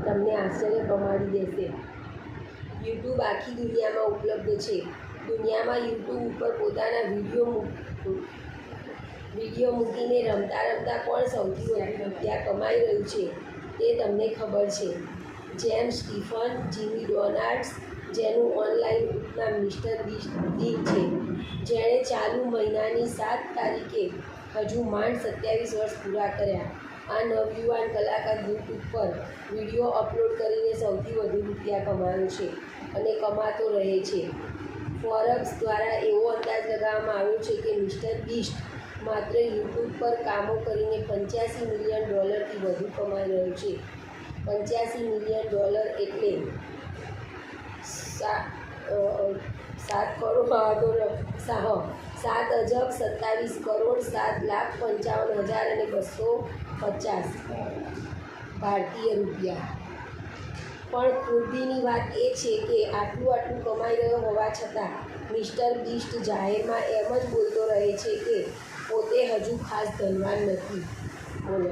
તમને આશ્ચર્ય પમાડી દેશે। યુટ્યુબ આખી દુનિયામાં ઉપલબ્ધ છે। દુનિયામાં યુટ્યુબ ઉપર પોતાના વિડીયો મૂકીને રમતા રમતા કોણ સૌથી વધુ રૂપિયા કમાઈ રહ્યું છે તે તમને ખબર છે? જેમ સ્ટીફન જીમી ડોનાલ્ડ્સ, જેનું ઓનલાઈન નામ મિસ્ટર બીસ્ટ છે, જેણે ચાલુ મહિનાની 7 તારીખે હજુ માંડ 27 વર્ષ પૂરા કર્યા। આ નવયુવાન કલાકાર યુટ્યુબ પર વિડીયો અપલોડ કરીને સૌથી વધુ રૂપિયા કમાયો છે અને કમાતો રહે છે। ફોર્બ્સ દ્વારા એવો અંદાજ લગાવવામાં આવ્યો છે કે મિસ્ટર બીસ્ટ માત્ર યુટ્યુબ પર કામો કરીને $85 મિલિયન થી વધુ કમાઈ રહ્યો છે। $85 મિલિયન એટલે 7,27,7,57,250 ભારતીય રૂપિયા। પણ ખુરદીની વાત એ છે કે આટલું કમાઈ રહ્યો હોવા છતાં મિસ્ટર બીસ્ટ જાહેરમાં એમ જ બોલતો રહે છે કે પોતે હજુ ખાસ ધનવાન નથી। બોલો।